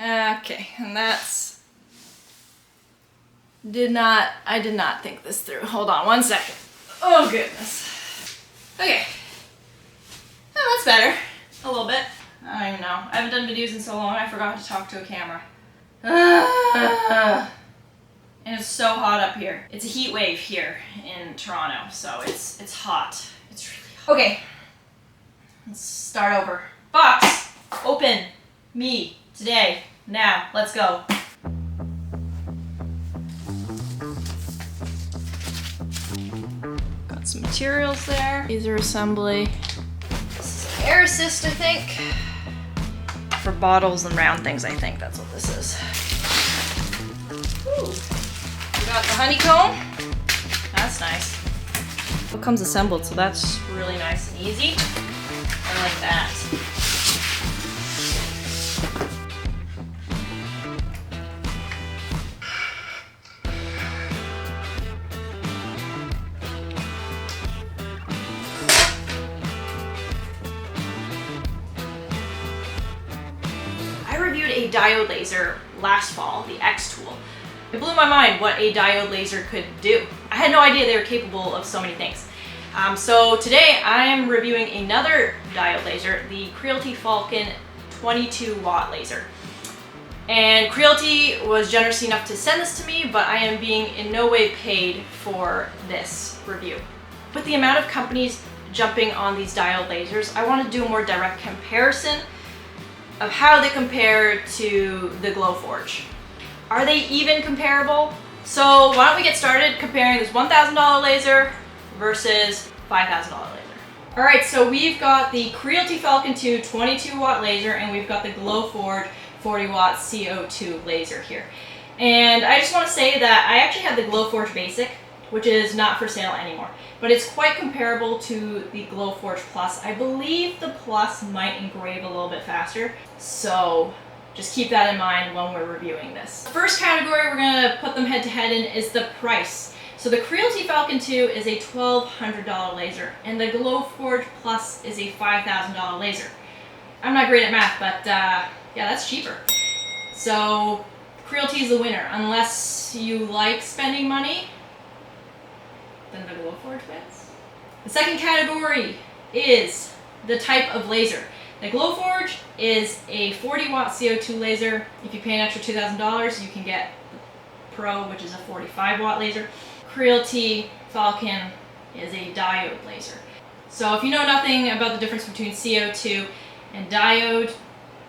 Okay, and that's... I did not think this through. Hold on one second. Oh goodness. Okay. Oh, that's better. A little bit. I don't even know. I haven't done videos in so long, I forgot to talk to a camera. And it's so hot up here. It's a heat wave here in Toronto, so it's hot. It's really hot. Okay. Let's start over. Box, open, me, today, now, let's go. Got some materials there. These are assembly. This is air assist, I think. For bottles and round things, I think that's what this is. Ooh. We got the honeycomb. That's nice. It comes assembled, so that's really nice and easy. I like that. I reviewed a diode laser last fall, the X tool. It blew my mind what a diode laser could do. I had no idea they were capable of so many things. So today I am reviewing another diode laser, the Creality Falcon 22-watt laser. And Creality was generous enough to send this to me, but I am being in no way paid for this review. With the amount of companies jumping on these diode lasers, I want to do a more direct comparison of how they compare to the Glowforge. Are they even comparable? So why don't we get started comparing this $1,000 laser versus $5,000 laser. All right, so we've got the Creality Falcon2 22-watt laser, and we've got the Glowforge 40-watt CO2 laser here. And I just want to say that I actually have the Glowforge Basic, which is not for sale anymore, but it's quite comparable to the Glowforge Plus. I believe the Plus might engrave a little bit faster, so just keep that in mind when we're reviewing this. The first category we're going to put them head to head in is the price. So the Creality Falcon2 is a $1,200 laser, and the Glowforge Plus is a $5,000 laser. I'm not great at math, but yeah, that's cheaper. So Creality is the winner. Unless you like spending money, then the Glowforge wins. The second category is the type of laser. The Glowforge is a 40-watt CO2 laser. If you pay an extra $2,000, you can get the Pro, which is a 45-watt laser. Creality Falcon is a diode laser. So if you know nothing about the difference between CO2 and diode,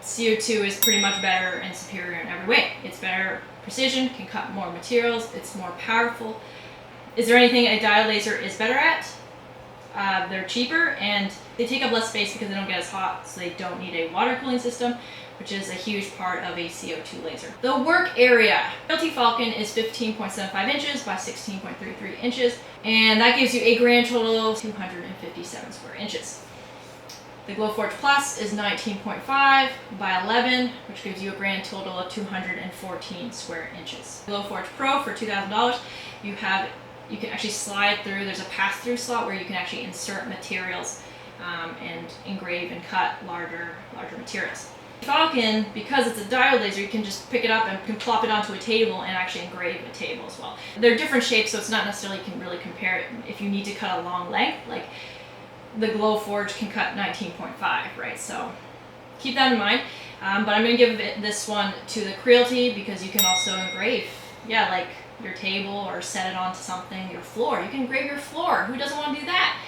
CO2 is pretty much better and superior in every way. It's better precision, can cut more materials, it's more powerful. Is there anything a diode laser is better at? They're cheaper and they take up less space because they don't get as hot, so they don't need a water cooling system, which is a huge part of a CO2 laser. The work area. Creality Falcon is 15.75 inches by 16.33 inches, and that gives you a grand total of 257 square inches. The Glowforge Plus is 19.5 by 11, which gives you a grand total of 214 square inches. Glowforge Pro for $2,000, you can actually slide through. There's a pass-through slot where you can actually insert materials and engrave and cut larger materials. Falcon, because it's a diode laser, you can just pick it up and can plop it onto a table and actually engrave a table as well. They're different shapes, so it's not necessarily you can really compare it if you need to cut a long length. Like the Glowforge can cut 19.5, right? So keep that in mind. But I'm going to give this one to the Creality because you can also engrave, yeah, like your table or set it onto something, your floor. You can engrave your floor. Who doesn't want to do that?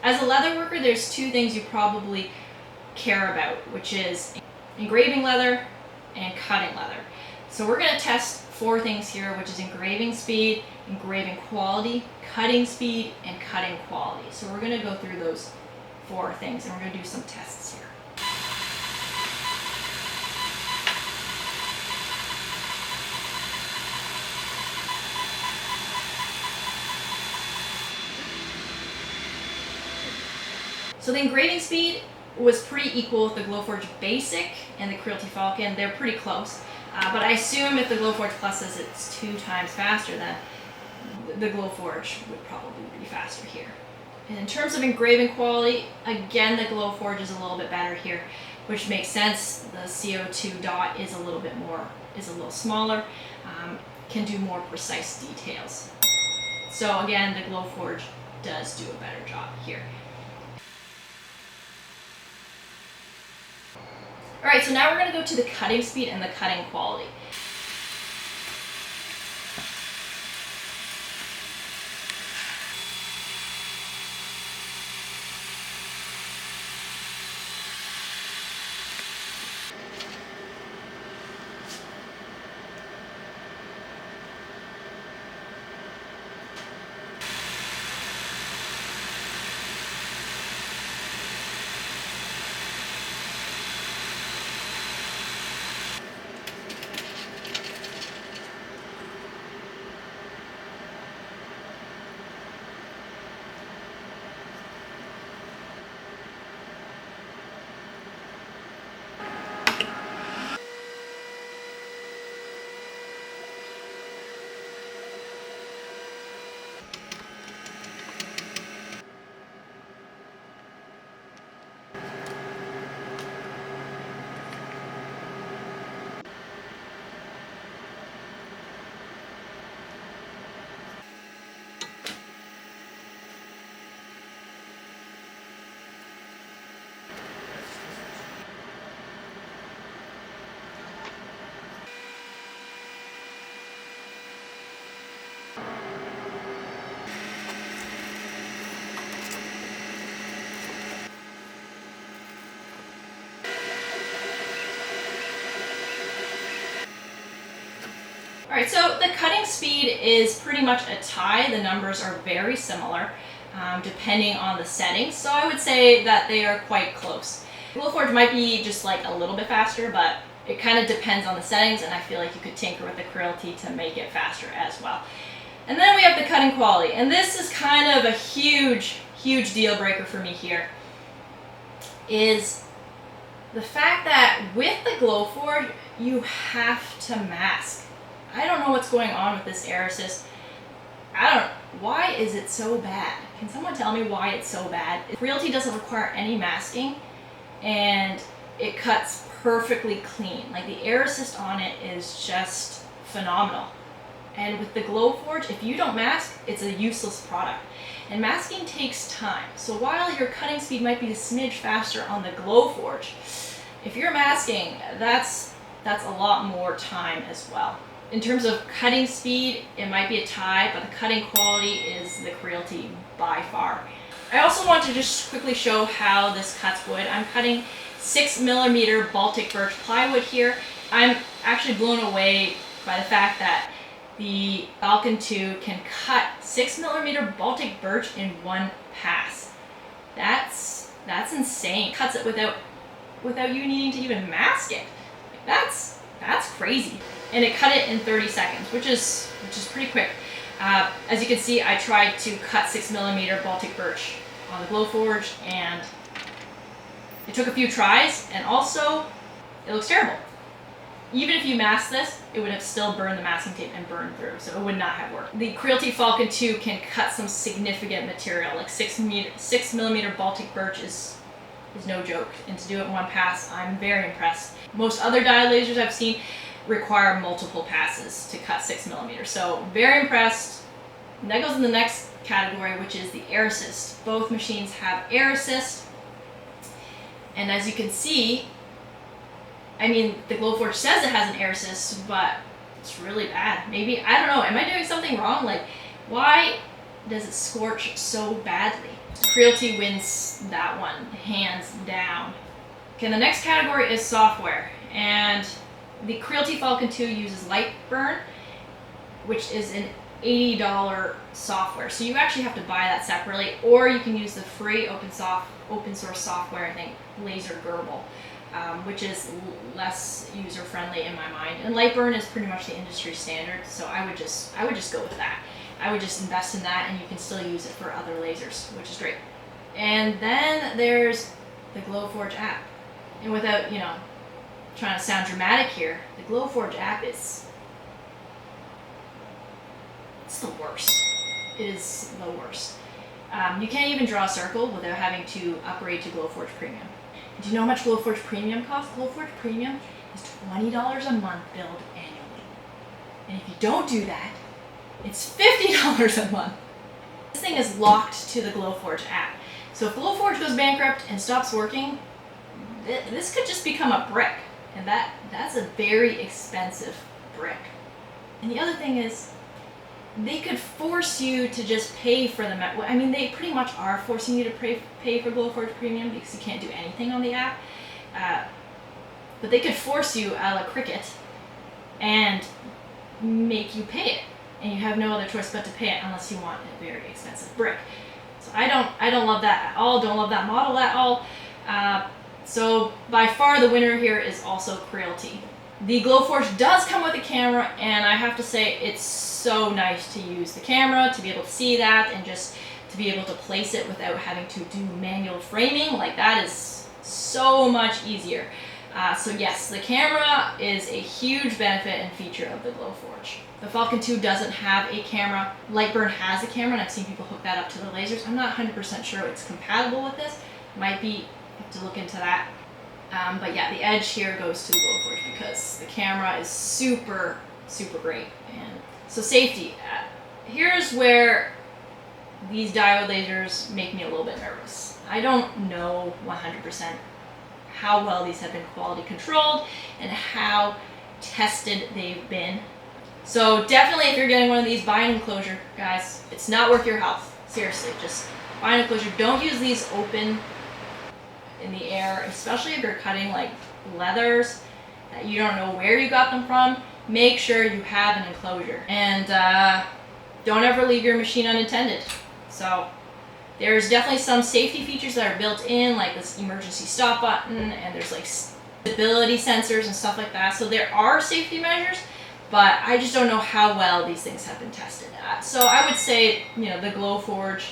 As a leather worker, there's two things you probably care about, which is engraving leather and cutting leather. So we're going to test four things here, which is engraving speed, engraving quality, cutting speed, and cutting quality. So we're going to go through those four things and we're going to do some tests here. So the engraving speed was pretty equal with the Glowforge Basic and the Creality Falcon. They're pretty close. But I assume if the Glowforge Plus says it's 2 times faster, then the Glowforge would probably be faster here. And in terms of engraving quality, again, the Glowforge is a little bit better here, which makes sense. The CO2 dot is a little smaller, can do more precise details. So again, the Glowforge does do a better job here. All right, so now we're going to go to the cutting speed and the cutting quality. All right, so the cutting speed is pretty much a tie. The numbers are very similar depending on the settings. So I would say that they are quite close. Glowforge might be just like a little bit faster, but it kind of depends on the settings, and I feel like you could tinker with the Creality to make it faster as well. And then we have the cutting quality, and this is kind of a huge deal breaker for me here, is the fact that with the Glowforge, you have to mask. I don't know what's going on with this air assist. Why is it so bad? Can someone tell me why it's so bad? Creality doesn't require any masking, and it cuts perfectly clean. Like, the air assist on it is just phenomenal. And with the Glowforge, if you don't mask, it's a useless product. And masking takes time. So while your cutting speed might be a smidge faster on the Glowforge, if you're masking, that's a lot more time as well. In terms of cutting speed, it might be a tie, but the cutting quality is the Creality by far. I also want to just quickly show how this cuts wood. I'm cutting 6mm Baltic birch plywood here. I'm actually blown away by the fact that the Falcon 2 can cut 6mm Baltic birch in one pass. That's insane. Cuts it without you needing to even mask it. That's crazy. And it cut it in 30 seconds, which is pretty quick. As you can see, I tried to cut 6mm Baltic birch on the Glowforge, and it took a few tries, and also it looks terrible. Even if you mask this, it would have still burned the masking tape and burned through, so it would not have worked. The Creality Falcon 2 can cut some significant material, like 6mm Baltic birch is no joke, and to do it in one pass, I'm very impressed. Most other diode lasers I've seen require multiple passes to cut 6mm, so very impressed. And that goes in the next category, which is the air assist. Both machines have air assist, and as you can see, I mean, the Glowforge says it has an air assist, but it's really bad. Maybe, I don't know, am I doing something wrong? Like, why does it scorch so badly? Creality wins that one, hands down. Okay, the next category is software, and the Creality Falcon 2 uses Lightburn, which is an $80 software. So you actually have to buy that separately, or you can use the free open source software, I think, Laser Gerbil, which is less user-friendly in my mind. And Lightburn is pretty much the industry standard, so I would just go with that. I would just invest in that, and you can still use it for other lasers, which is great. And then there's the Glowforge app. And without, trying to sound dramatic here, the Glowforge app it's the worst. It is the worst. You can't even draw a circle without having to upgrade to Glowforge Premium. Do you know how much Glowforge Premium costs? Glowforge Premium is $20 a month billed annually. And if you don't do that, it's $50 a month. This thing is locked to the Glowforge app. So if Glowforge goes bankrupt and stops working, this could just become a brick. And that's a very expensive brick. And the other thing is, they could force you to just pay for them. I mean, they pretty much are forcing you to pay for Glowforge Premium because you can't do anything on the app. But they could force you a la Cricut and make you pay it. And you have no other choice but to pay it unless you want a very expensive brick. So I don't love that at all. Don't love that model at all. So by far the winner here is also Creality. The Glowforge does come with a camera, and I have to say it's so nice to use the camera, to be able to see that, and just to be able to place it without having to do manual framing. Like, that is so much easier. So yes, the camera is a huge benefit and feature of the Glowforge. The Falcon 2 doesn't have a camera. Lightburn has a camera, and I've seen people hook that up to the lasers. I'm not 100% sure it's compatible with this. Might be, have to look into that. But yeah, the edge here goes to the Glowforge because the camera is super, super great. And so safety. Here's where these diode lasers make me a little bit nervous. I don't know 100% how well these have been quality controlled and how tested they've been. So definitely, if you're getting one of these, buy an enclosure, guys. It's not worth your health. Seriously, just buy an enclosure. Don't use these open in the air, especially if you're cutting like leathers that you don't know where you got them from. Make sure you have an enclosure, and don't ever leave your machine unattended. So there's definitely some safety features that are built in, like this emergency stop button, and there's like stability sensors and stuff like that. So there are safety measures, but I just don't know how well these things have been tested at. So I would say, you know, the Glowforge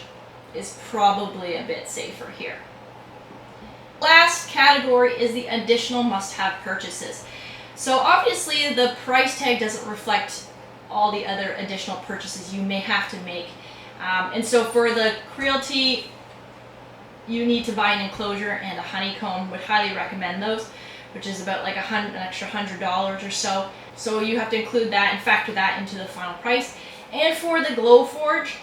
is probably a bit safer here. Last category is the additional must-have purchases. So obviously the price tag doesn't reflect all the other additional purchases you may have to make. And so for the Creality, you need to buy an enclosure and a honeycomb. Would highly recommend those, which is about like an extra $100 or so. So you have to include that and factor that into the final price. And for the Glowforge,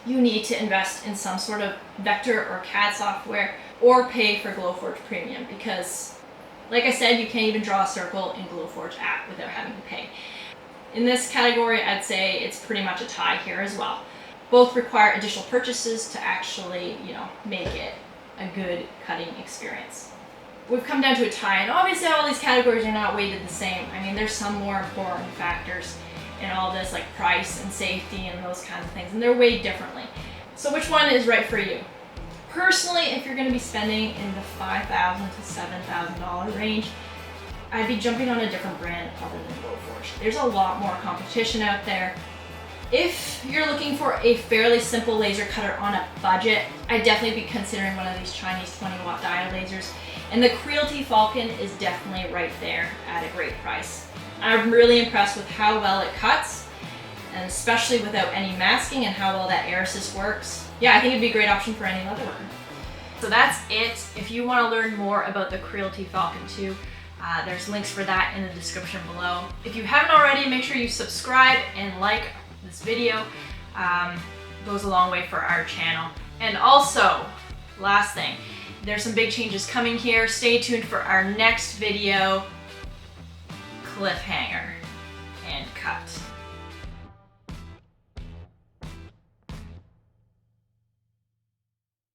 you need to invest in some sort of vector or CAD software, or pay for Glowforge Premium, because like I said, you can't even draw a circle in Glowforge app without having to pay. In this category, I'd say it's pretty much a tie here as well. Both require additional purchases to actually, you know, make it a good cutting experience. We've come down to a tie, and obviously all these categories are not weighted the same. I mean, there's some more important factors in all this, like price and safety and those kinds of things, and they're weighed differently. So which one is right for you? Personally, if you're going to be spending in the $5,000 to $7,000 range, I'd be jumping on a different brand other than Glowforge. There's a lot more competition out there. If you're looking for a fairly simple laser cutter on a budget, I'd definitely be considering one of these Chinese 20-watt diode lasers. And the Creality Falcon is definitely right there at a great price. I'm really impressed with how well it cuts, and especially without any masking, and how well that air assist works. Yeah, I think it'd be a great option for any leather worker. So that's it. If you want to learn more about the Creality Falcon 2, there's links for that in the description below. If you haven't already, make sure you subscribe and like this video. Goes a long way for our channel. And also, last thing, there's some big changes coming here. Stay tuned for our next video. Cliffhanger and cut.